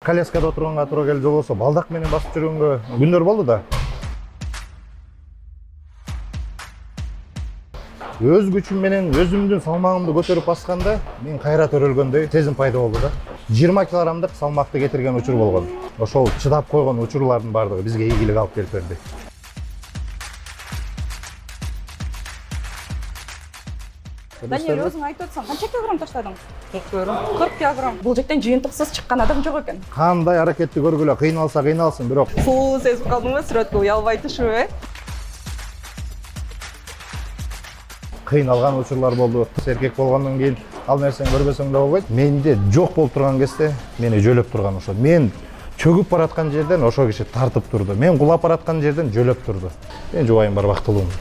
коляскада отурганга туура келип же болбосо балдак менен басып жүргөнгө күндөр болду да. Өз күчүм менен өзүмдүн салмагымды көтөрүп басканда мен кайра төрөлгөндөй сезим пайда болду да. 20 килограммдык салмакты кетирген учур болгон. Ошол чыдап койгон учурлардын бардыгы бизге ийгилик алып келип берди. Даниэль, өзүң айтып атсаң, канча килограмм таштадың? 40 килограмм. Бул жектен жыйынтыксыз чыккан адам жок экен. Кандай аракетти көргүлө, кыйналса кыйналсын, бирок Суу сезип калдыңбы, сүрөткө уялбай түшүп, кыйналган учурлар болду. Эркек болгондон кийин ал нерсени көрбөсөң да болбойт. Менде жок болуп турган кезде мени жөлөп турган ошо. Мен чөгүп бараткан жерден ошо киши тартып турду. Мен кулап бараткан жерден жөлөп турду. Мен жубайым бар, бактылуумун.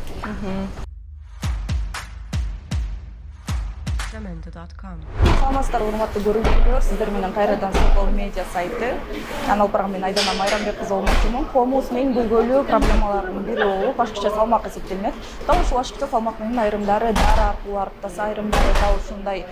Саламатсыздар, урматтуу көрүүчүлөр, сиздер менен кайрадан Сокол медиа сайты. Анал программа мен Айдана Майрамбек кызы болмокчумун. Коомубуздун эң бүгүлүү проблемаларынын бири болуп ашыкча салмак эсептелинет. Дал ушул ашыкча салмак менен айрымдары дары аркылуу арыктаса, айрымдары дал ушундай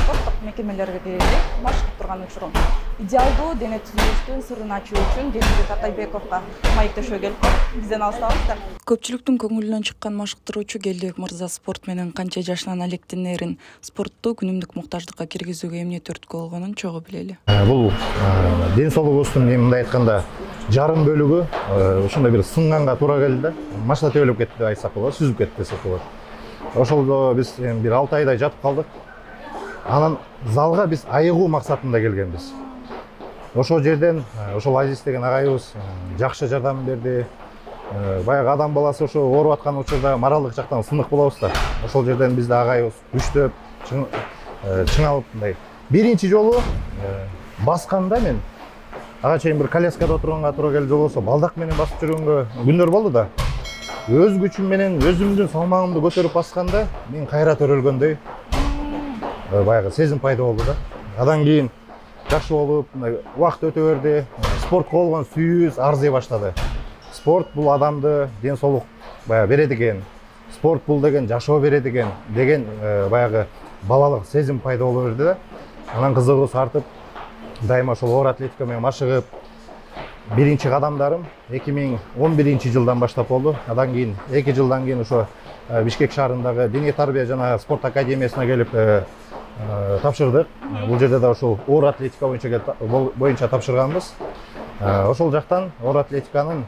спорттук мекемелерге келип машыгып турган учурум. Идеалдуу дене түзүлүштүн сырын ачуу үчүн Демирбек Атайбековго маектешүүгө келип бизден алыстабыздар. Көпчүлүктүн көңүлүнөн чыккан машыктыруучу Келдибек мырза спорт менен канча жашынан алектенерин, спортту күнүмдүк муктаждыкка киргизүүгө эмне түрткү болгонун чогуу билели. Бул ден соолугубуздун мындай айтканда жарым бөлүгү ушундай бир сынганга туура келди да. Машина төбөлүп кетти деп айтсак болот, сүзүп кетти десек болот. Ошолдо биз бир 6 айдай жатып калдык. Анан залга биз айыгуу максатында келгенбиз. Ошол жерден ошол Азиз деген агайыбыз жакшы жардам берди. Баягы адам баласы ошо ооруп аткан учурда моралдык жактан сынык болобуз да. Ошол жерден бизди агайыбыз күчтөп, чыңалып мындай. Биринчи жолу басканда мен ага чейин бир коляскада отурганга туура келип же болбосо балдак менен басып жүргөнгө күндөр болду да. Өз күчүм менен өзүмдүн салмагымды көтөрүп басканда мен кайра төрөлгөндөй баягы сезим пайда болду да. Адан кийин жакшы болуп, убакыт өтө берди. Спортко болгон сүйүүбүз арзый баштады. Спорт бул адамды ден соолук берет экен. Спорт бул деген жашоо берет экен деген баягы балалык сезим пайда боло берди да. Анан кызыгыбыз артып, дайыма ошол оор атлетика менен машыгып, биринчи кадамдарым 2011-жылдан баштап болду. Адан кийин 2 жылдан кийин ошо Бишкек шаарындагы дене тарбия жана спорт академиясына келип тапшырдык. Бул жерде да ошол оор атлетика боюнча тапшырганбыз. Ошол жактан оор атлетиканын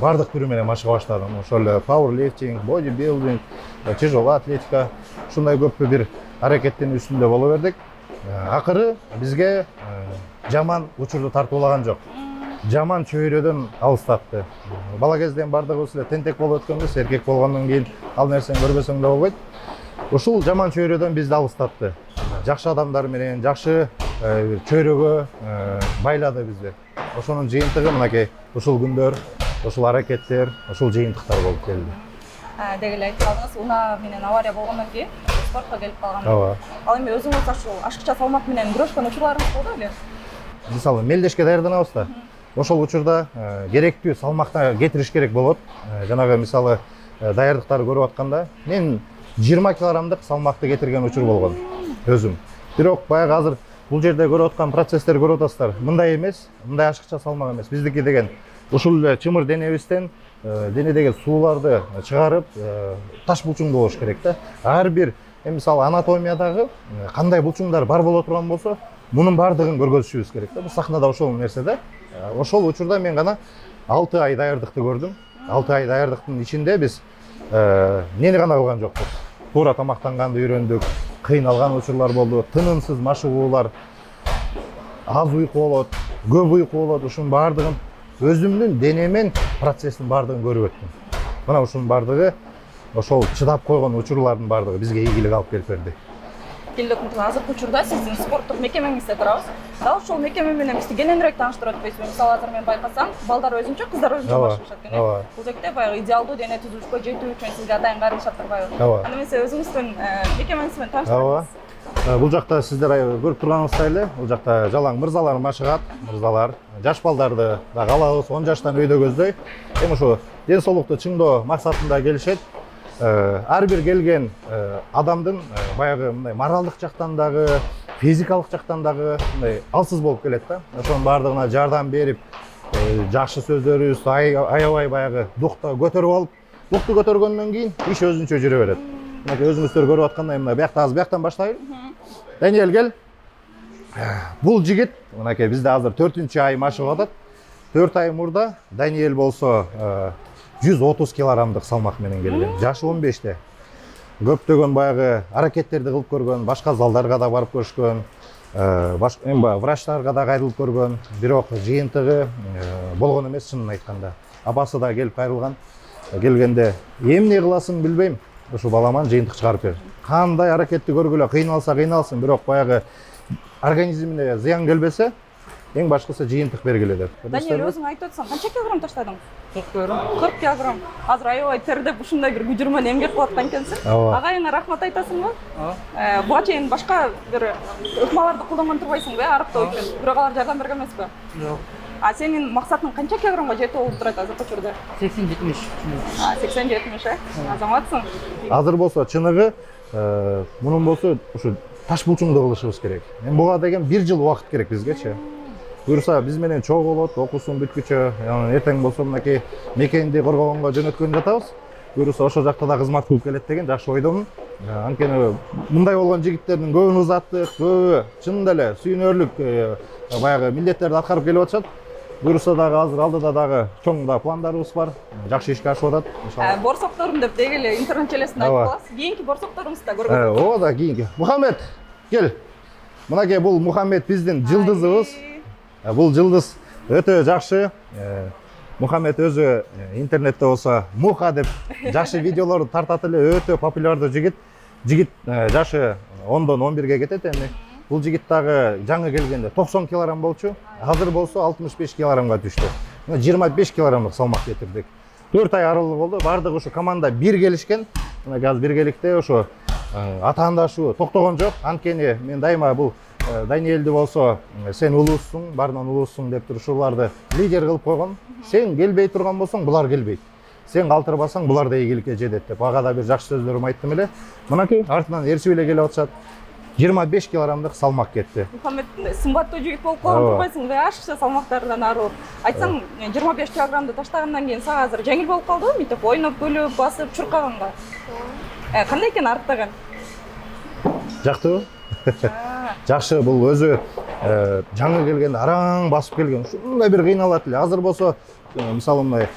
бардык түрү менен машыга баштадым. Ошол пауэрлифтинг, бодибилдинг, тяжелый атлетика, ушундай көп бир аракеттин үстүндө боло бердик. Акыры бизге жаман учурду тартуулаган жок. Жаман чөйрөдөн алыстатты. Бала кезден бардыгыбыз эле тентек болуп өткөнбүз, эркек болгондон кийин ал нерсени көрбөсөң да болбойт. Ушул жаман чөйрөдөн бизди алыстатты. Жакшы адамдар менен, жакшы чөйрөгө байлады бизди. Ошонун жыйынтыгы мынакей ушул күндөр, ушул аракеттер, ушул жыйынтыктар болуп келди. Деги эле айтып калдыңыз, унаа менен авария болгондон кийин спортко келип калган. Ооба. Ал эми өзүңүз ушул ашыкча салмак менен күрөшкөн учурларыңыз болду беле? Мисалы, мелдешке даярданабыз да. Ошол учурда керектүү салмакта кетириш керек болот. Жанагы мисалы даярдыктарды көрүп атканда мен 20 килограммдык салмакты кетирген учур болгон өзүм. Бирок баягы азыр бул жерде көрүп аткан процесстер көрүп атасыздар. Мындай эмес, мындай ашыкча салмак эмес. Биздики деген ушул эле чымыр денебизден денедеги сууларды чыгарып, таш булчуң болуш керек да. Ар бир мисалы анатомиядагы кандай булчуңдар бар боло турган болсо, мунун бардыгын көргөзүшүбүз керек да. Бул сахнада ошол нерсе да. Ошол учурда мен гана 6 ай даярдыкты көрдүм. 6 ай даярдыктын ичинде биз нени гана кылган жокпуз. Туура тамактанганды үйрөндүк, кыйналган учурлар болду, тынымсыз машыгуулар, аз уйку болот, көп уйку болот. Ушунун бардыгын өзүмдүн денемен процесстин бардыгын көрүп өттүм. Мына ушунун бардыгы ошол чыдап койгон учурлардын бардыгы бизге ийгилик алып келип берди. Келдибек мырза, азыркы учурда сиздин спорттук мекемеңизде турабыз. Дал ушул мекеме менен бизди кененирээк тааныштырып өтпөйсүзбү? Мисалы азыр мен байкасам, балдар өзүнчө, кыздар өзүнчө машыгышат экен. Бул жерде баягы идеалдуу дене түзүлүшкө жетүү үчүн сизге атайын кайрылышат турбайбы? Анда эмесе өзүңүздүн мекемеңиз менен тааныштырыңыз. Бул жакта сиздер көрүп турганыңыздай эле, бул жакта жалаң мырзалар машыгат, мырзалар. Жаш балдарды да калабыз 10 жаштан өйдө көздөй. Эми ушу ден соолукту чыңдоо максатында келишет. Ар бир келген адамдын баягы мындай моралдык жактан дагы, физикалык жактан дагы мындай алсыз болуп келет да. Ошонун баардыгына жардам берип, жакшы сөздөрүбүз аябай баягы духта көтөрүп алып, духту көтөргөндөн кийин иш өзүнчө жүрө берет. Мына өзүңүздөр көрүп аткандай мына биякта азыр бияктан баштайлы. Даниэль кел. Бул жигит мынакей бизде азыр 4-ай машыгып атат. 4 ай мурда Даниэль болсо 130 килограммдык салмак менен келген. Жашы 15те. Көптөгөн баягы аракеттерди кылып көргөн, башка залдарга да барып көрүшкөн, врачтарга да кайрылып көргөн, бирок жыйынтыгы болгон эмес чынын айтканда. Апасы да келип кайрылган. Келгенде эмне кыласын билбейм. Ошо баламан жыйынтык чыгарып бер. Кандай аракетти көргүлө, кыйналсын, бирок баягы организмине зыян келбесе, эң башкысы жыйынтык бергиле деп. Даниэль, өзүң айтып атсаң, канча килограмм таштадың? 40 килограмм. Азыр аябай тердеп ушундай бир күжүрмөн эмгек кылып аткан экенсиң. Агайыңа рахмат айтасыңбы? Буга чейин башка бир ыкмаларды колдонгон турбайсыңбы, арыктоо үчүн? Бирок алар жардам берген эмеспи? Жок. Сенин максатың канча килограммга жетүү болуп турат азыркы учурда? 80-70. 80-70, Азаматсың. Азыр болсо чыныгы, мунун болсо ушу таш булчуңду кылышыбыз керек. Эми буга деген 1 жыл убакыт керек бизгечи. Буюрса биз менен чогуу болот, окуусун бүткүчө, эртең болсо мынакей мекенди коргогонго жөнөткөн жатабыз. Буюрса ошол жакта да кызмат кылып келет деген жакшы ойдомун. Анткени мындай болгон жигиттердин көбүн узаттык, көбү чынында эле сүйүнөрлүк баягы милдеттерди аткарып келип атышат. Буюрса дагы азыр алдыда дагы чоң да пландарыбыз бар. Жакшы ишке ашып атат. Борсокторум деп деги эле интернет желесинде айтып каласыз. Кийинки борсокторубузду да көргөзөт. Ооба да кийинки. Мухаммед, кел. Мынакей бул Мухаммед биздин жылдызыбыз. Бул жылдыз өтө жакшы. Мухаммед өзү интернетте болсо Муха деп жакшы видеолорду тартат эле, өтө популярдуу жигит. Жигит жашы 10дон 11ге кетет эми. Бул жигит дагы жаңы келгенде 90 килограмм болчу. Азыр болсо 65 килограммга түштү. 25 килограммдык салмак кетирдик. 4 ай аралык болду. Бардыгы ушу команда бир келишкен. Мына азыр биргеликте ошо атаандашуу токтогон жок. Анткени мен дайыма бул Даниэльди болсо сен улуусуң, баарынан улуусуң деп туруп ушуларды лидер кылып койгон. Сен келбей турган болсоң, булар келбейт. Сен калтырбасаң, булар да ийгиликке жетет деп. Ага да бир жакшы сөздөрүм айттым эле. Мынакей артынан эрсип эле келип атышат. 25 килограммдык салмак кетти. Мухаммед сымбаттуу жигит болуп калган турбайсыңбы? Ашыкча салмактардан арылып. Айтсаң, 25 килограммды таштагандан кийин сага азыр жеңил болуп калдыбы? Мынтип ойноп, күлүп, басып, чуркаганга. Кандай экен арыктаган? Жактыбы? Жакшы, бул өзү жаңы келгенде араң басып келген. Ушундай бир кыйналат эле. Азыр болсо, мисалы мындай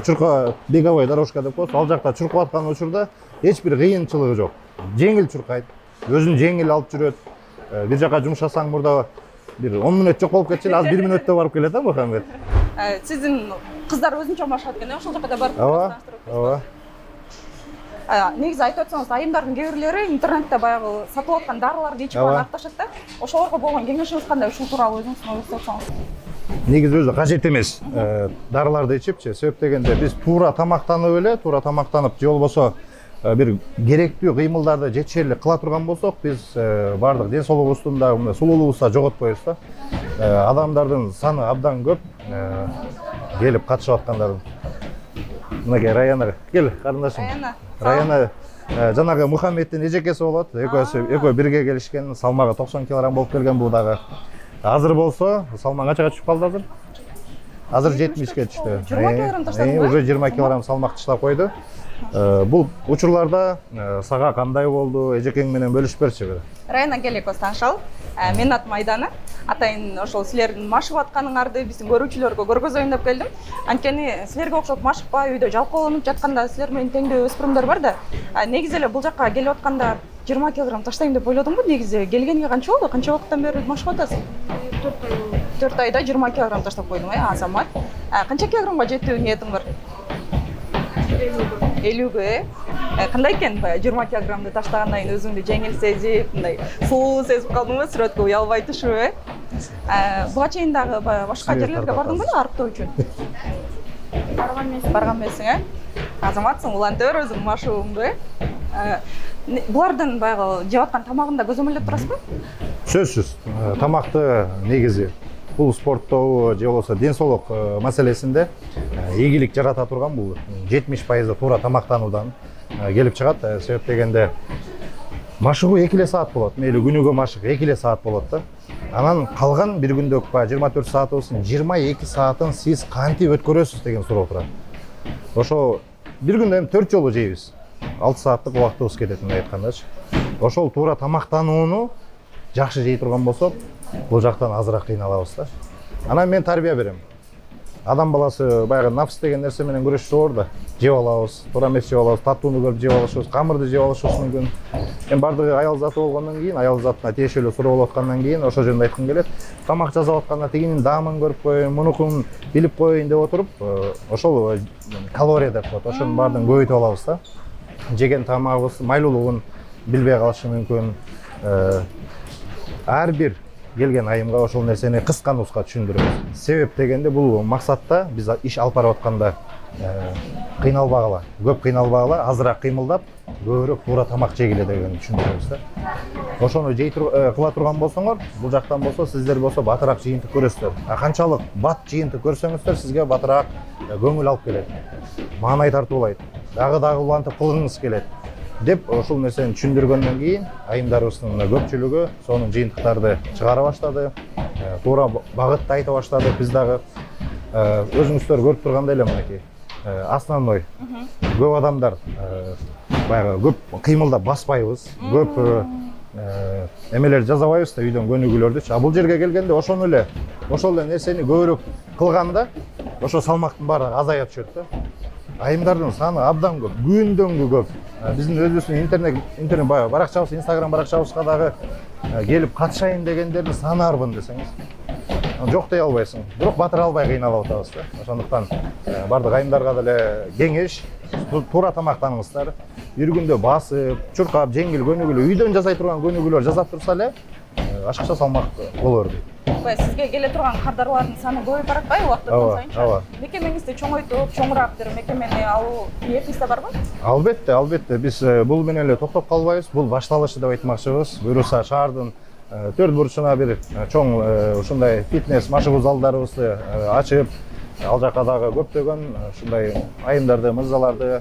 чурка беговой дорожка деп коет, ал жакта чуркап аткан учурда эч бир кыйынчылыгы жок. Жеңил чуркайт. Өзүн жеңил алып жүрөт. Бир жака жумшасаң мурда бир 10 мүнөт жок болуп кетчү, азыр 1 мүнөттө барып келет да Мухаммед. Сиздин кыздар өзүнчө машыгат экен, ошол жака да барып Ооба. Негизи айтып атсаңыз, айымдардын кээ бирлери интернетте баягы сатып аткан дарыларды ичип артташат да. Ошолорго болгон кеңешиңиз кандай? Ушул тууралуу өзүңүздүн оюңузду айтсаңыз. Негизи өзү кажет эмес дарыларды ичипчи. Себеп дегенде биз туура тамактанып эле, туура тамактанып же болбосо бир керектүү кыймылдарды жетишерлик кыла турган болсок, биз бардык ден соолугубуздун да, сулуулугубузду да жоготпойбуз да. Адамдардын саны абдан көп келип катышып аткандардын. Мынакей Раяна, кел карындашым. Раяна жанагы Мухаммеддин эжекеси болот. Экөө бирге келишкен, салмагы 90 килограмм болуп келген бул дагы. Азыр болсо, салмак канчага түшүп калды азыр? Азыр 70ке түштү. 20 килограмм таштадыңбы? Уже 20 килограмм салмак таштап койду. Бул учурларда сага кандай болду, эжекең менен бөлүшүп берчи. Райана, кел экөөбүз таанышалы. Менин атым Айдана. Атайын ошол силердин машыгып атканыңарды биздин көрүүчүлөргө көргөзөйүн деп келдим. Анткени силерге окшоп машыкпай, үйдө жалкоолонуп жатканда силер менен теңдөө өспүрүмдөр бар да. Негизи эле бул жакка келип атканда 20 килограмм таштайм деп ойлодуңбу? Негизи келгенге канча болду? Канча убакыттан бери машыгып атасың? 4 ай болду. 4 айда 20 килограмм таштап койдуң, Азамат. Канча килограммга жетүү ниетиң бар? 50ге. Кандай экен 20 килограммды таштагандан кийин өзүңдү жеңил сезип, мындай сулуу сезип калдыңбы? Сүрөткө уялбай түшүп, Буга чейин дагы башка жерлерге бардыңбы арыктоо үчүн? Барган эмессиң, Азаматсың, улантөр өзүң машыгыңды, Булардын баягы жеп аткан тамагында көзөмөлдөп турасызбы? Сөзсүз. Тамакты негизи бул спортто же болбосо ден соолук маселесинде ийгилик жарата турган бул 70% туура тамактануудан келип чыгат. Себеп дегенде Машыгуу 2 саат болот. Мейли күнүгө машык 2 саат болот да. Анан калган бир күндө 24 саатыбыздын 22 саатын сиз кантип өткөрөсүз деген суроо турат. Ошо бир күндө эми 4 жолу жейбиз. 6 сааттык убактыбыз кетет мындай айткандачы. Ошол туура тамактанууну жакшы жей турган болсок, бул жактан азыраак кыйналабыз да. Анан мен тарбия берем. Адам баласы баягы нафс деген нерсе менен күрөшүп оор да. Жеп алабыз, туура эмес жеп алабыз, таттууну көрүп жеп алышыбыз, камырды жеп алышыбыз мүмкүн. Эми бардыгы аял заты болгондон кийин, аял затына тиешелүү суроо болуп аткандан кийин ошол жерде айткым келет. Тамак жасап атканда тигинин даамын көрүп коеюн, мунукун билип коеюн деп отуруп, ошол калория деп коет. Ошонун баардыгын көбөйтүп алабыз да. Жеген тамагыбыз майлуулугун билбей калышы мүмкүн. Ар бир келген айымга ошол нерсени кыска нуска түшүндүрөбүз. Себеп дегенде бул максатта биз иш алып барып атканда кыйналбагыла, көп кыйналбагыла, азыраак кыймылдап, көбүрөөк туура тамак жегиле дегенди түшүндүрөбүз да. Ошону кыла турган болсоңор, бул жактан болсо сиздер болсо батыраак жыйынтык көрөсүздөр. Канчалык бат жыйынтык көрсөңүздөр сизге батыраак көңүл алып келет. Маанай тартуулайт. Дагы улантып кылгыңыз келет деп ошол нерсени түшүндүргөндөн кийин айымдарыбыздын көпчүлүгү сонун жыйынтыктарды чыгара баштады. Туура багытты айта баштады. Биз дагы өзүңүздөр көрүп тургандай эле мынакей основной көп адамдар баягы көп кыймылдап баспайбыз, көп эмелер жазабайбыз да үйдөн көнүгүүлөрдүчү. А бул жерге келгенде ошол эле нерсени көбүрөөк кылганда ошо салмактын баары азая түшөт да. Айымдардын саны абдан көп, күндөн көп. Биздин өзүбүздүн интернет баракчабыз, Instagram баракчабызга дагы келип катышайын дегендердин саны арбын десеңиз. Жок дей албайсың. Бирок батыра албай кыйналып атабыз да. Ошондуктан бардык айымдарга деле кеңеш, туура тамактаныңыздар. Бир күндө басып, чуркап, жеңил көнүгүүлөр, үйдөн жасай турган көнүгүүлөр жасап турса эле ашыкча салмак болор дейт. Сизге келе турган кардарлардын саны көбөйүп баратпайбы убакыттан сайынча? Мекемеңизди чоңойтуп, чоңураак бир мекемени алуу ниетиңизде барбы? Албетте. Биз бул менен эле токтоп калбайбыз. Бул башталышы деп айтмакчыбыз. Буюрса шаардын төрт бурчуна бир чоң ушундай фитнес машыгуу залдарыбызды ачып, ал жакка дагы көптөгөн ушундай айымдарды, мырзаларды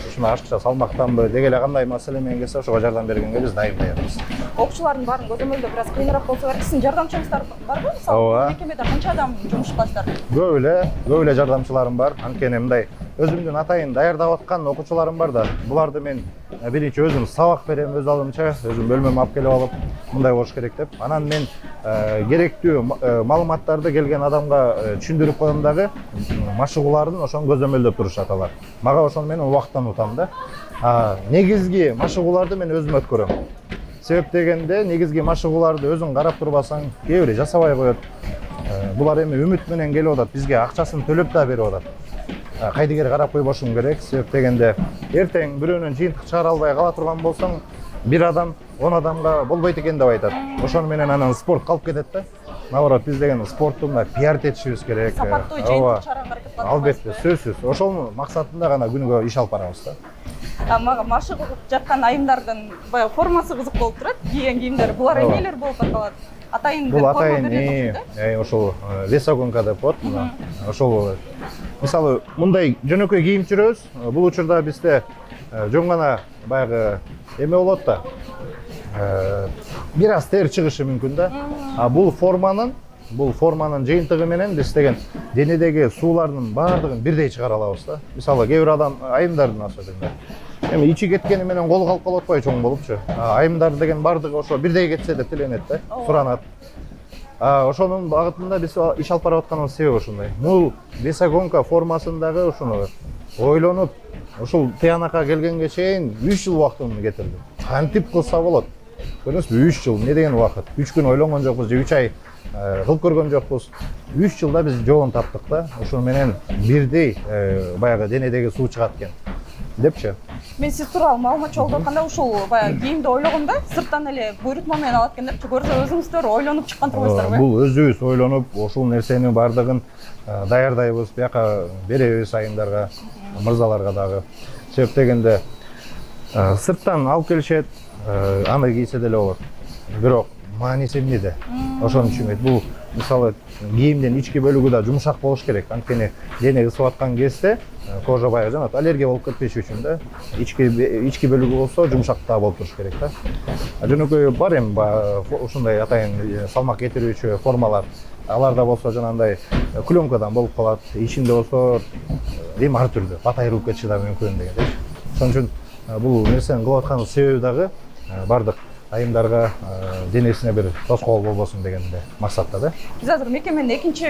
ушундай ашыкча салмактанбы деги эле кандай маселе менен келсе ошого жардам бергенге биз дайым даярбыз. Окуучулардын баарын көзөмөлдөө бир аз кыйыныраак болсо керек. Сиздин жардамчыңыздар барбы? Мисалы, мекемеде канча адам жумуш кыласыздар? Көп эле жардамчыларым бар. Анткени мындай өзүмдүн атайын даярдап аткан окуучуларым бар да. Буларды мен биринчи өзүм сабак берем, өз алдымча, өзүм бөлмөмө алып келип алып, мындай болуш керек деп. Анан мен керектүү маалыматтарды келген адамга түшүндүрүп коем дагы, машыгуулардын ошону көзөмөлдөп турушат алар. Мага ошону мен убакыттан утам да. Негизги машыгууларды мен өзүм өткөрөм. Себеп дегенде негизги машыгууларды өзүң карап турбасаң, кээ бири жасабай коет. Булар эми үмүт менен келип атат, бизге акчасын төлөп да берип атат. Кайдыгер карап койбошуң керек. Себеп дегенде эртең бирөөнүн жыйынтык чыгара албай кала турган болсоң, бир адам 10 адамга болбойт экен деп айтат. Ошону менен анан спорт калып кетет да. Наоборот, биз деген спортту мындай пиарт этишибиз керек. Сапаттуу жыйынтык чыгарганга аракет кылабыз. Албетте, сөзсүз. Ошол максатында гана күнүгө иш алып барабыз да. Мага машыгып жаткан айымдардын баягы формасы кызык болуп турат. Кийген кийимдер булар эмнелер болуп аталат? Атайын бул атайын ошол весогонка деп коет. Ошол мисалы мындай жөнөкөй кийим жүрөбүз. Бул учурда бизде жөн гана баягы эме болот да. Бир аз тер чыгышы мүмкүн да. Бул форманын жыйынтыгы менен биз деген денедеги суулардын баардыгын бирдей чыгара алабыз да. Мисалы кээ бир адам айымдардын особенно эми ичи кеткени менен колу калып калып атпайбы чоң болупчу. Айымдар деген баардыгы ошо бирдей кетсе деп тиленет да, суранат. Ошонун багытында биз иш алып барып атканыбыз себеби ушундай. Бул весогонка формасындагы ушуну ойлонуп, ушул тыянакка келгенге чейин 3 жыл убактымды кетирдим. Кантип кылса болот? Көрдүңүзбү, 3 жыл не деген убакыт? 3 күн ойлонгон жокпуз же 3 ай кылып көргөн жокпуз. 3 жылда биз жоон таптык да. Ошону менен бирдей баягы денедеги суу чыгат экен депчи. Мен сиз тууралуу маалымат чогулуп атканда ушул баягы кийимди ойлогомда сырттан эле буйрутма менен алат экен депчи. Көрсө өзүңүздөр ойлонуп чыккан турбайсыздарбы? Бул өзүбүз ойлонуп, ошол нерсени баардыгын даярдайбыз, бияка беребиз айымдарга, мырзаларга дагы. Себеп дегенде сырттан алып келишет, аны кийсе деле болот. Бирок мааниси эмнеде? Ошон үчүн бул мисалы кийимдин ички бөлүгү да жумшак болуш керек. Анткени дене ысып аткан кезде кожа баягы жанат, аллергия болуп кетпеш үчүн да ички бөлүгү болсо жумшактаа болуп туруш керек да. Жөнөкөй бар эми ушундай атайын салмак кетирүүчү формалар. Аларда болсо жанагындай клёнкадан болуп калат, ичинде болсо эми ар түрдүү батайрылып кетиши да мүмкүн дегендей. Ошон үчүн бул нерсени кылып аткан себеби дагы бардык айымдарга денесине бир тоскоол болбосун деген максатта да. Биз азыр мекеменин экинчи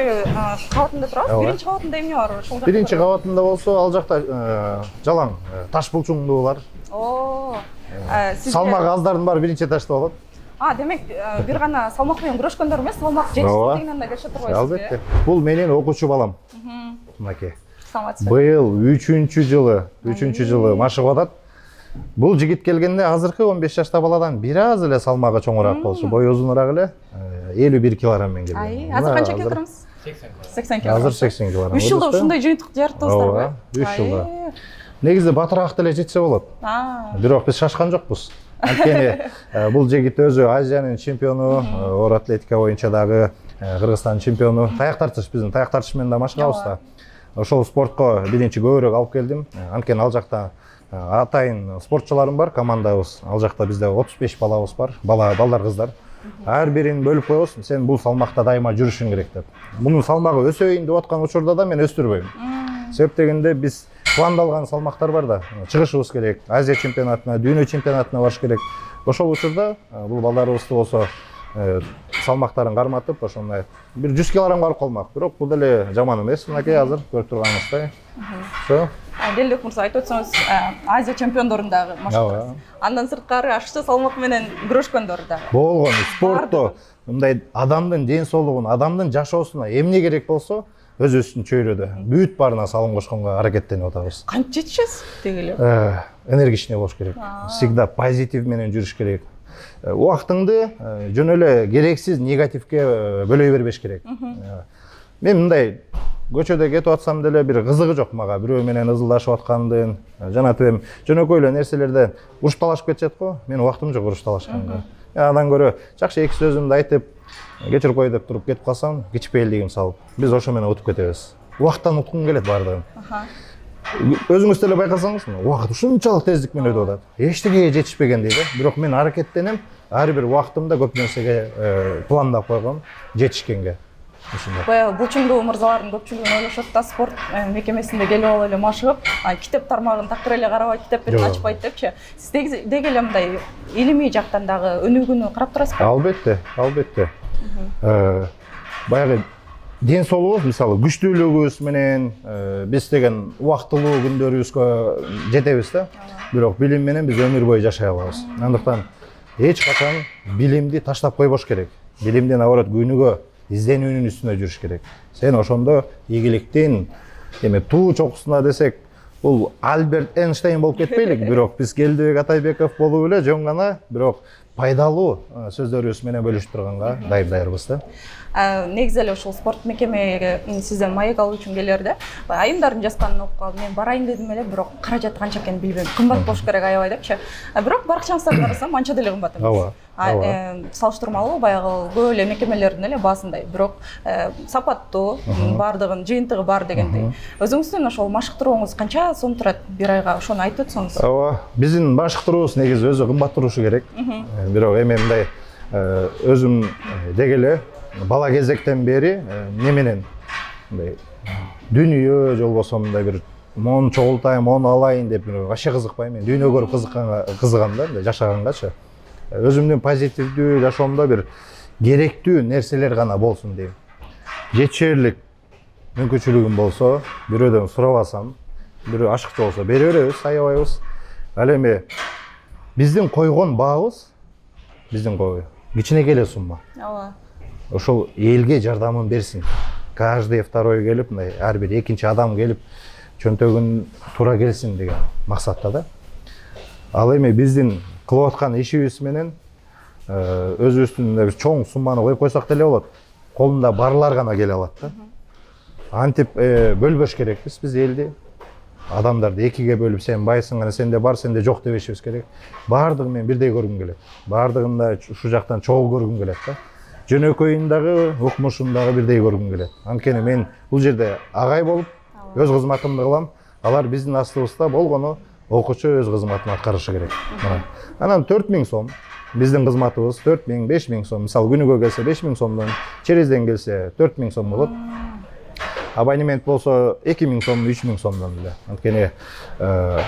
кабатында турабыз. Биринчи кабатында эмне бар ошол жакта? Биринчи кабатында болсо ал жакта жалаң таш булчуңдуу бар. Салмак аздардын баары биринчи этажда болот. Демек, бир гана салмак менен күрөшкөндөр эмес, салмак жетишсиздигинен да келишип турбайсызбы? Албетте. Бул менин окуучу балам. Мынакей. Саламатсызбы? Быйыл 3-жылы машыгып атат. Бул жигит келгенде азыркы 15 жашта баладан бир аз эле салмагы чоңураак болчу, бою узунураак эле 51 килограмммен келген. Азыр канча келтиремиз? 80 килограмм. Азыр 80 килограмм. 3 жылда ушундай жыйынтык жараттыңыздарбы? 3 жылда. Негизи батыраак деле жетсе болот. Бирок биз шашкан жокпуз. Анткени бул жигит өзү Азиянын чемпиону, оор атлетика боюнча дагы Кыргызстандын чемпиону. Таяк тартыш, биздин таяк тартыш менен да машыгабыз да. Ошол спортко биринчи көбүрөөк алып келдим. Анткени ал жакта атайын спортчуларым бар, командабыз. Ал жакта бизде 35 балабыз бар, балдар, кыздар. Ар бирин бөлүп коебуз, сен бул салмакта дайыма жүрүшүң керек деп. Мунун салмагы өсөйүн деп аткан учурда да мен өстүрбөйм. Себеп дегенде биз пландалган салмактар бар да, чыгышыбыз керек, Азия чемпионатына, дүйнө чемпионатына барыш керек. Ошол учурда бул балдарыбызды болсо салмактарын карматып, ошондой бир 100 килограммга алып калмак. Бирок бул деле жаман эмес, мынакей азыр көрүп турганыңыздай. Ошо. Делдек мырза айтып өтсөңүз, Азия чемпиондорундагы машыгасыз. Андан сырткары ашчы салмак менен күрөшкөндөр дагы. Болгон спортто мындай адамдын ден соолугуна, адамдын жашоосуна эмне керек болсо, өзүбүздүн чөйрөдө бүт баарына салым кошконго аракеттенип атабыз. Кантип жетишесиз деги эле? Энергичный болуш керек. Всегда позитив менен жүрүш керек. Убактыңды жөн эле керексиз негативге бөлөй бербеш керек. Мен мындай көчөдө кетип атсам деле бир кызыгы жок мага, бирөө менен ызылдашып аткандын, жанагы эми жөнөкөй эле нерселерден урушуп талашып кетишет го. Мен убактым жок урушуп талашканга. Андан көрө жакшы эки сөзүмдү айтып, кечирип кой деп туруп кетип калсам, кичпейилдигим салып, биз ошо менен утуп кетебиз. Убакыттан уткум келет бардыгын. Өзүңүз деле байкасаңыз, убакыт ушунчалык тездик менен өтүп атат. Эчтегеге жетишпегендей да. Бирок мен аракеттенем, ар бир убактымда көп нерсеге пландап койгом, жетишкенге. Баягы булчуңдуу мырзалардын көпчүлүгүн ойлошот да, спорт мекемесинде келип алып эле машыгып, китеп тармагын такыр эле карабайт, китеп бетин ачпайт депчи. Сиз деги эле мындай илимий жактан дагы өнүгүүнү карап турасызбы? Албетте, албетте. Баягы ден соолугубуз, мисалы, күчтүүлүгүбүз менен биз деген убактылуу күндөрүбүзгө жетебиз да. Бирок билим менен биз өмүр бою жашай алабыз. Андыктан эч качан билимди таштап койбош керек. Билимди наоборот күнүгө изденүүнүн үстүнө жүрүш керек. Сен ошондо ийгиликтин эми туу чокусуна десек, бул Альберт Эйнштейн болуп кетпейлик, бирок биз Келдибек Атайбеков болуп эле жөн гана, бирок пайдалуу сөздөрүбүз менен бөлүшүп турганга даярбыз да. Негизи эле ушул спорт мекемеге сизден маек алуу үчүн келер да. Айымдардын жазганын окуп калып, мен барайын дедим эле, бирок каражат канча экенин билбейм. Кымбат болуш керек аябай депчи. Бирок баракчаңыздарды карасам, анча деле кымбат эмес. Салыштырмалуу баягы көп эле мекемелердин эле баасындай, бирок сапаттуу, бардыгын жыйынтыгы бар дегендей. Өзүңүздүн ошол машыктырууңуз канча сом турат бир айга, ошону айтып өтсөңүз. Биздин машыктыруубуз негизи өзү кымбат турушу керек. Бирок эми мындай өзүм деги эле бала кезектен бери неменен мындай дүйнө же болбосо мындай бир мону чогултайын, мону алайын деп вообще кызыкпайм. Мен дүйнө көрүп кызыгам да, мындай жашагангачы. Өзүмдүн позитивдүү жашоомдо бир керектүү нерселер гана болсун дейм. Жетишерлик мүмкүнчүлүгүм болсо, бирөөдөн сурабасам, бирөө ашыкчы болсо бере беребиз, аябайбыз. Ал эми биздин койгон баабыз, биздин кичинекей эле сумма. Ошол элге жардамын берсин. Каждый второй келип, мындай ар бир экинчи адам келип чөнтөгүн туура келсин деген максатта да. Ал эми биздин кылып аткан ишибиз менен өзүбүздүн биз чоң сумманы коюп койсок деле болот. Колунда барлар гана келе алат да. Антип бөлбөш керекпиз биз элди. адамдарды экиге бөлүп сен байсың гана сенде бар сенде жок дебешибиз керек. Баардыгын мен бирдей көргүм келет. Баардыгын да ушул жактан чогуу көргүм келет да. Жөнөкөйүн дагы, укмушун дагы бирдей көргүм келет. Анткени мен бул жерде агай болуп өз кызматымды кылам. Алар биздин астыбызда болгону окуучу өз кызматын аткарышы керек. Анан 4000 сом биздин кызматыбыз 4000, 5000 сом. Мисалы күнүгө келсе 5000 сомдон, черезден келсе 4000 сом болот. Абонемент болсо 2000 сом, 3000 сомдон эле. Анткени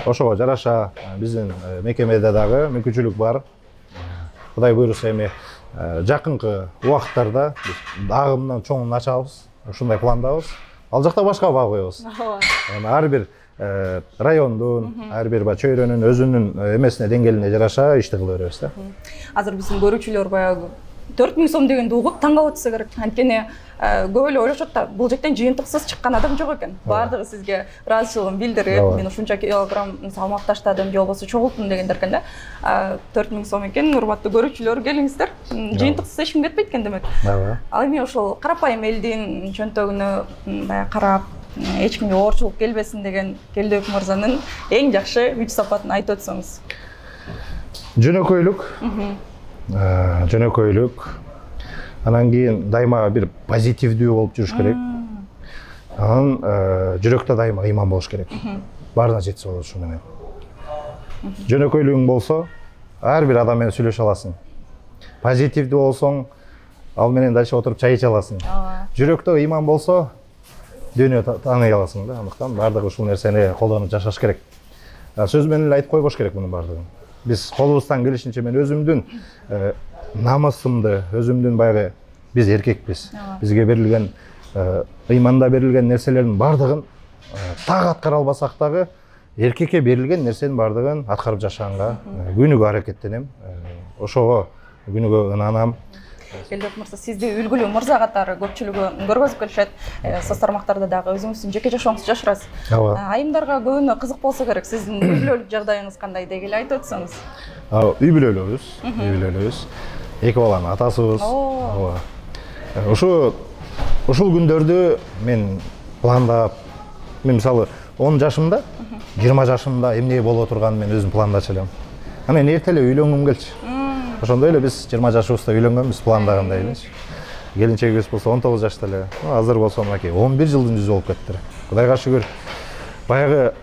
ошого жараша биздин мекемеде дагы мүмкүнчүлүк бар. Кудай буйруса эми жакынкы убакыттарда биз дагы чоңун ачабыз. Ушундай пландабыз. Ал жакта башка баа коебуз. Ар бир райондун, ар бир чөйрөнүн өзүнүн эмесине деңгээлине жараша ишти кыла беребиз да. Азыр биздин көрүүчүлөр баягы 4000 сом дегенди угуп таң калып атса керек. Анткени көп эле ойлошот да, бул жактан жыйынтыксыз чыккан адам жок экен. Баардыгы сизге ыраазычылыгын билдирип, мен ушунча килограмм салмак таштадым, же болбосо чогулттум дегендер экен да. 4000 сом экен, урматтуу көрүүчүлөр, келиңиздер. Жыйынтыксыз эч ким кетпейт экен демек. Ал эми ошол карапайым элдин чөнтөгүнө баягы карап, эч кимге оорчулук келбесин деген Келдебек мырзанын эң жакшы 3 сапатын айтып өтсөңүз. Жөнөкөйлүк. Жөнөкөйлүк. Анан кийин дайыма бир позитивдүү болуп жүрүш керек. Анан жүрөктө дайыма ыйман болуш керек. Баарына жетсе болот ушу менен. Жөнөкөйлүгүң болсо, ар бир адам менен сүйлөшө аласың. Позитивдүү болсоң, ал менен дальше отуруп чай иче аласың. Жүрөктө ыйман болсо, дүйнө тааный аласың да. Андыктан баардыгы ушул нерсени колдонуп жашаш керек. Сөз менен эле айтып койбош керек мунун баардыгын. Биз колубуздан келишинче мен өзүмдүн намысымды, өзүмдүн баягы биз эркекпиз. Бизге берилген ыйманда берилген нерселердин баардыгын так аткара албасак дагы эркекке берилген нерсенин баардыгын аткарып жашаганга күнүгө аракеттенем. Ошого күнүгө ынанам. Келдебек мырза, сизди үлгүлүү мырза катары көпчүлүгү көргөзүп келишет. Соц тармактарда дагы өзүңүздүн жеке жашооңузду жашырасыз. Айымдарга көбүнө кызык болсо керек. Сиздин үй бүлөлүк жагдайыңыз кандай деги эле айтып өтсөңүз. Үй бүлөлүбүз. Эки баланын атасыбыз. Ушул күндөрдү мен пландап, мен мисалы 10 жашымда, 20 жашымда эмне боло турганын мен өзүм пландачу элем. Анан эрте эле үйлөнгүм келчү. Ошондой эле биз 20 жашыбызда үйлөнгөнбүз, пландагандай элечи. Келинчегибиз болсо 19 жашта эле. Азыр болсо мынакей 11 жылдын жүзү болуп кеттир. Кудайга шүгүр. Баягы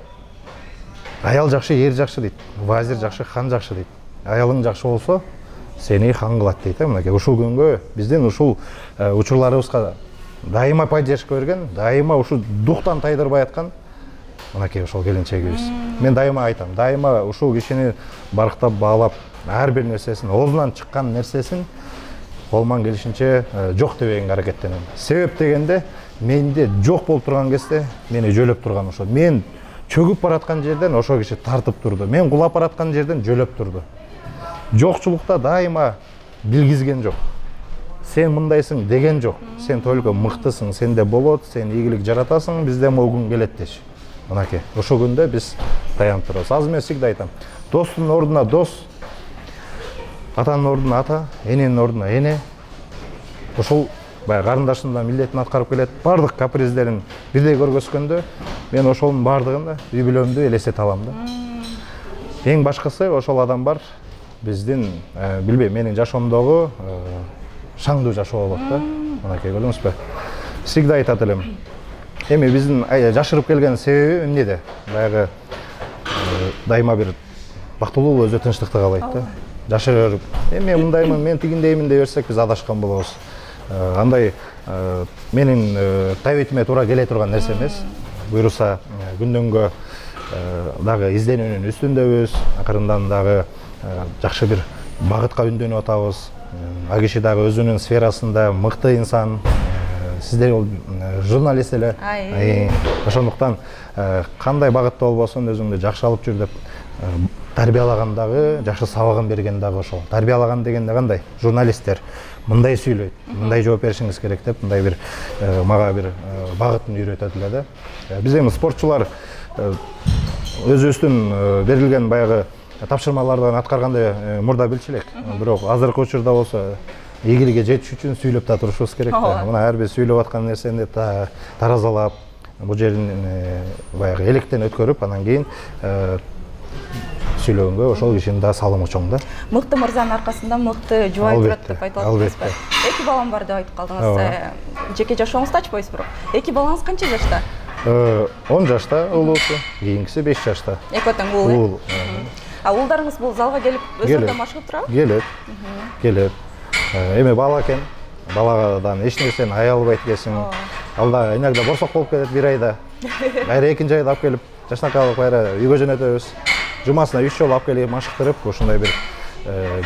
аял жакшы, эр жакшы дейт. Вазир жакшы, хан жакшы дейт. Аялың жакшы болсо, сени хан кылат дейт. Мынакей ушул күнгө биздин ушул учурларыбызга дайыма поддержка берген, дайыма ушул дуктан тайдырбай аткан мынакей ошол келинчегибиз. Мен дайыма айтам, дайыма ушул кишини барктап баалап, ар бир нерсесин, оозунан чыккан нерсесин колуман келишинче жок дебегенге аракеттенем. Себеп дегенде, менде жок болуп турган кезде мени жөлөп турган ошо. Мен чөгүп бараткан жерден ошо киши тартып турду. Мен кулап бараткан жерден жөлөп турду. Жокчулукта дайыма билгизген жок. Сен мындайсың деген жок. Сен только мыктысың, сенде болот, сен ийгилик жаратасың, бизде могу күн келет деши. Мынакей, ошол күндө биз таянып турабыз. Азыр мен всегда айтам. Достун ордуна дос, атанын ордуна ата, эненин ордуна эне. Ошол баягы карындашымдын милдетин аткарып келет. Бардык каприздерин бирдей көргөзгөндө, мен ошонун бардыгын да үй бүлөмдү элестете алам да. Эң башкысы ошол адам бар. Биздин билбейм, менин жашоомдогу шаңдуу жашоо болот да. Мынакей көрдүңүзбү? Всегда айтат элем. Эми биздин жашырып келген себеби эмнеде? Баягы дайыма бир бактылуу өзү тынчтыкты каалайт да. Жашырып, эми мындаймын, мен тигиндеймин деп берсек биз адашкан болобуз. Андай менин табитиме туура келе турган нерсе эмес. Буйруса күндөнгө дагы изденүүнүн үстүндөбүз. Акырындан дагы жакшы бир багытка үндөнүп атабыз. А киши дагы өзүнүн сферасында мыкты инсан. Сиздер журналист эле. Ошондуктан кандай багытта болбосун өзүңдү жакшы алып жүр деп тарбиялаган дагы, жакшы сабагын берген дагы ошол. Тарбиялаган дегенде кандай? Журналисттер мындай сүйлөйт, мындай жооп беришиңиз керек деп, мындай бир мага бир багытын үйрөтөт эле да. Биз эми спортчулар өзүбүздүн берилген баягы тапшырмалардан аткарганды мурда билчү элек. Бирок азыркы учурда болсо ийгиликке жетиш үчүн сүйлөп да турушубуз керек да. Мына ар бир сүйлөп аткан нерсени таразалап, бул жерин баягы электен өткөрүп, анан кийин сүйлөгөнгө ошол кишинин да салымы чоң да. Мыкты мырзанын аркасында мыкты жубай турат деп айтып атасызбы? Эки балам бар деп айтып калдыңыз. Жеке жашооңузду ачпайсыз бирок. Эки балаңыз канча жашта? 10 жашта улуусу, кийинкиси 5 жашта. Эки тең уул. Уулдарыңыз бул залга келип өзүндө машыгып турабы? Келет. Эми бала экен. Баладан эч нерсени аябайт экенсиң. Алда иногда борсок болуп кетет бир айда. Кайра экинчи айда алып келип, жашнакалып кайра үйгө жөнөтөбүз. Жумасына 3 жолу алып келип машыктырып, ушундай бир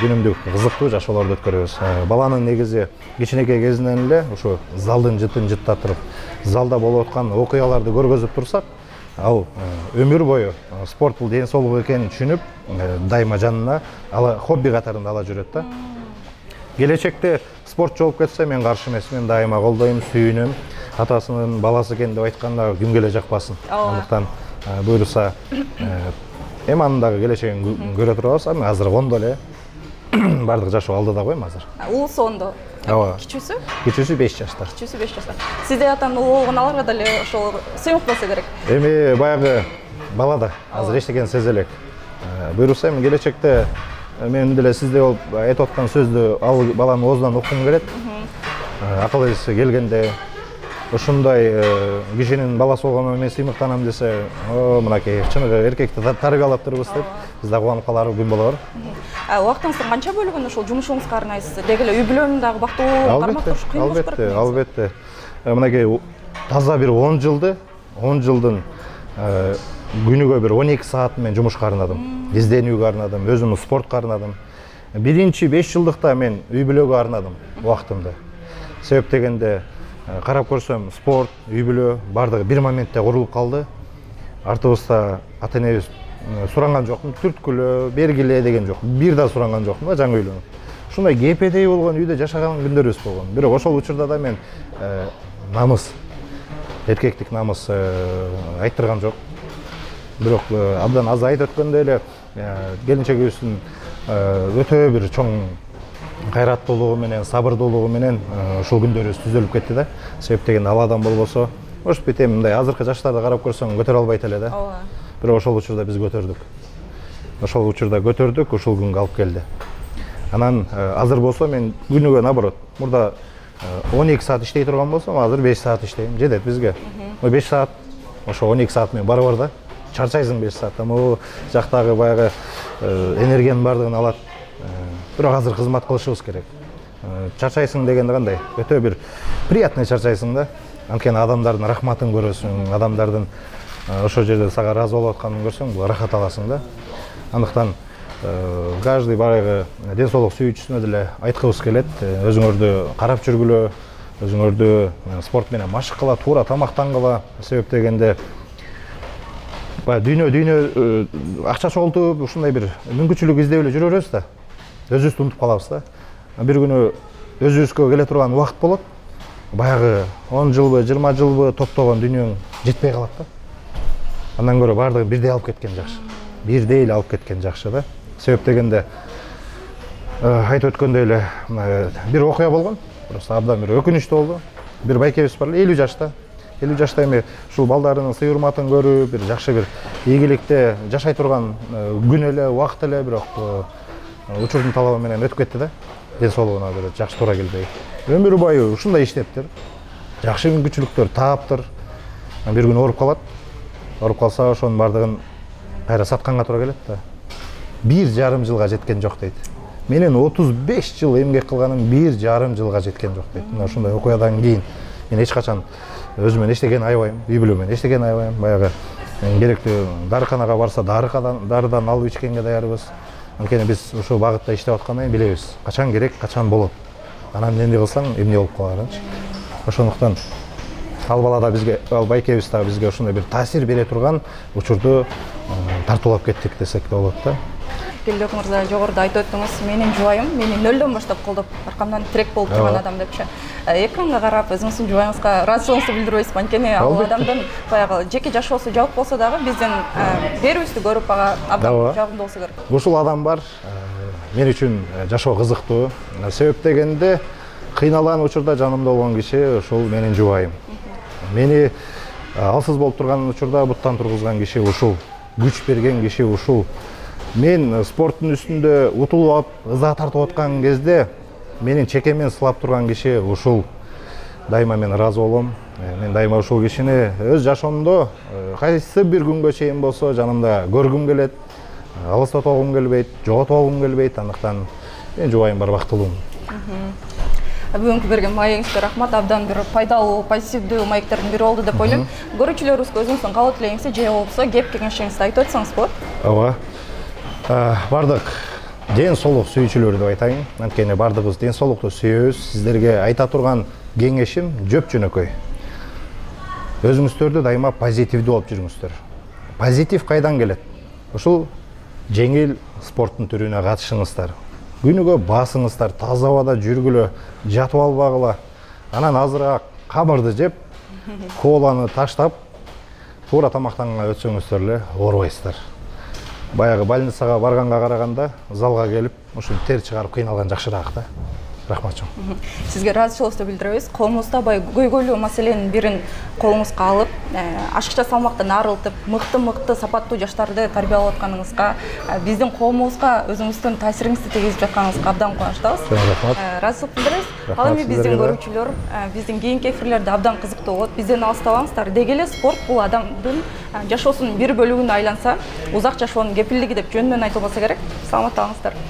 күнүмдүк кызыктуу жашоолорду өткөрөбүз. Баланын негизи кичинекей кезинен эле ушу залдын жытын жыттатырып, залда болуп аткан окуяларды көргөзүп турсак, ал өмүр бою спорт бул ден соолук экенин түшүнүп, дайыма жанына хобби катарында ала жүрөт да. Келечекте спортчу болуп кетсе мен каршы эмесмин, дайыма колдойм, сүйүнөм. Атасынын баласы экен деп айтканда кимге эле жакпасын. Андыктан буйруса эми анын дагы келечегин көрө турабыз. Азыр ондо эле бардык жашоо алдыда го эми азыр. Уулусу ондо. Ооба. Кичүүсү? Кичүүсү 5 жашта. Кичүүсү 5 жашта. Сизде атан уулу болгон аларга деле ошол сыймык болсо керек. Эми баягы балада азыр эчтекени сезе элек. Буйруса эми келечекте мен деле сизде болуп айтып аткан сөздү ал баланын оозунан уккум келет. Акыл эси келгенде ушундай кишинин баласы болгондо мен сыймыктанам десе, мынакей чыныгы эркекти тарбиялап турбуз деп биз да кубанып калар күн болор. Убактыңыздын канча бөлүгүн ошол жумушуңузга арнайсыз? Деги эле үй бүлөнү дагы бактылуу кармап туруш кыйын болуш керек. Албетте. Мынакей таза бир 10 жылдын күнүгө бир 12 саат мен жумушка арнадым. Изденүүгө арнадым, өзүмдүн спортко арнадым. Биринчи 5 жылдыкта мен үй бүлөгө арнадым убактымды. Себеп дегенде карап көрсөм спорт, үй бүлө бардыгы бир моментте курулуп калды. Артыбызда ата-энебиз суранган жокмун, түрткүлө, бергиле деген жок. Бир да суранган жокмун да жаңы үйлөнүп. Ушундай кепедей болгон үйдө жашаган күндөрүбүз болгон. Бирок ошол учурда да мен намыс, эркектик намыс айттырган жок. Бирок абдан аз айт өткөндө эле келинчегибиздин өтө бир чоң кайраттуулугу менен, сабырдуулугу менен ушул күндөрүбүз түзөлүп кетти да. Себеп деген ал адам болбосо, ошо бит эми мындай азыркы жаштарды карап көрсөң көтөрө албайт эле да. Ооба. Бирок ошол учурда биз көтөрдүк. Ошол учурда көтөрдүк, ушул күнгө алып келди. Анан азыр болсо мен күнүгө наоборот, мурда 12 саат иштей турган болсом, азыр 5 саат иштейм. Жетет бизге. 5 саат, ошо 12 саат мен барыбар да. Чарчайсың 5 саатта. Могу жактагы баягы энергиянын бардыгын алат. Бирок азыр кызмат кылышыбыз керек. Чарчайсың дегенде кандай? Өтө бир приятный чарчайсың да. Анткени адамдардын рахматын көрөсүң, адамдардын ошол жерде сага ыраазы болуп атканын көрсөң, бул рахат аласың да. Андыктан каждый баягы ден соолук сүйүүчүсүнө деле айткыбыз келет. Өзүңөрдү карап жүргүлө, өзүңөрдү спорт менен машыккыла, туура тамактангыла. Себеп дегенде дүйнө акча чогултуп, ушундай бир мүмкүнчүлүк издеп эле жүрө беребиз да. Өзүбүздү унутуп калабыз да. Бир күнү өзүбүзгө келе турган убакыт болот. Баягы 10 жылбы, 20 жылбы топтогон дүйнөң жетпей калат да. Андан көрө бардыгын бирдей алып кеткен жакшы. Бирдей эле алып кеткен жакшы да. Себеп дегенде айтып өткөндөй эле бир окуя болгон. Просто абдан бир өкүнүчтүү болду. Бир байкебиз бар, 50 жашта. 50 жашта эми ушул балдарынын сый урматын көрүп, бир жакшы бир ийгиликте жашай турган күн эле, убакыт эле, бирок учурдун талабы менен өтүп кетти да. Ден соолугуна бир жакшы туура келбей. Өмүр бою ушундай иштептир. Жакшы мүмкүнчүлүктөр тааптыр. Бир күн ооруп калат. Ооруп калса, ошонун бардыгын кайра сатканга туура келет да. 1,5 жылга жеткен жок дейт. Менин 35 жыл эмгек кылганым 1,5 жылга жеткен жок дейт. Мына ушундай окуядан кийин мен эч качан өзүмөн эчтекени аябайм, үй бүлөмөн эчтекени аябайм. Баягы керектүү дарыканага барса, дарыдан алып ичкенге даярбыз. Анткени биз ушул багытта иштеп аткандан кийин билебиз, качан керек, качан болот. Анан эмне кылсаң, эмне болуп каларын. Ошондуктан ал балада бизге, ал байкебиз да бизге ушундай бир таасир бере турган учурду тартуулап кеттик десек да болот да. Келдек мырза, жогоруда айтып өттүңүз, менин жубайым мени нөлдөн баштап колдоп, аркамдан тирек болуп турган адам депчи. Экранга карап, өзүңүздүн жубайыңызга ыраазычылыгыңызды билдирбейсизби? Анткени ал адамдын баягы жеке жашоосу жабык болсо дагы биздин берүүбүздү көрүп ага абдан жагымдуу болсо керек. Ушул адам бар, мен үчүн жашоо кызыктуу. Себеп дегенде кыйналган учурда жанымда болгон киши ушул менин жубайым. Мени Алсыз болуп турган учурда буттан тургузган киши ушул, күч берген киши ушул. Мен спорттун үстүндө утулуп алып, ыза тартып аткан кезде менин чекемен сылап турган киши ушул. Дайыма мен ыраазы болом. Мен дайыма ушул кишини өз жашоомдо кайсы бир күнгө чейин болсо жанымда көргүм келет. Алыстатып алгым келбейт, жоготуп алгым келбейт. Андыктан мен жубайым бар бактылуумун. Бүгүнкү берген маегиңизге рахмат. Абдан бир пайдалуу, позитивдүү маектердин бири болду деп ойлойм. Көрүүчүлөрүбүзгө өзүңүздүн каалоо тилегиңизди же болбосо кеп кеңешиңизди айтып өтсөңүз болот. Ооба. Бардык ден соолук сүйүүчүлөр деп айтайын. Анткени бардыгыбыз ден соолукту сүйөбүз. Сиздерге айта турган кеңешим жөп жөнөкөй. Өзүңүздөрдү дайыма позитивдүү болуп жүрүңүздөр. Позитив кайдан келет? Ушул жеңил спорттун түрүнө катышыңыздар. Күнүгө басыңыздар, таза абада жүргүлө, жатып албагыла. Анан азыраак камырды жеп, коланы таштап, туура тамактанганга өтсөңүздөр эле оорубайсыздар. Баягы больницага барганга караганда залга келип, ушул тер чыгарып кыйналган жакшыраак да. Рахмат чоң. Сизге ыраазычылыгыбызды билдиребиз. Колуңузда бай көйгөйлүү маселенин бирин колуңузга алып, ашыкча салмактан арылтып, мыкты сапаттуу жаштарды тарбиялап атканыңызга, биздин коомубузга өзүңүздүн таасириңизди тийгизип жатканыңызга абдан кубанычтабыз. Рахмат. Ыраазычылык билдиребиз. Ал эми биздин көрүүчүлөр, биздин кийинки эфирлерде абдан кызыктуу болот. Бизден алыстабаңыздар. Деги эле спорт бул адамдын жашоосунун бир бөлүгүнө айланса, узак жашоонун кепилдиги деп жөнүнөн айтылбаса керек. Саламатта калыңыздар.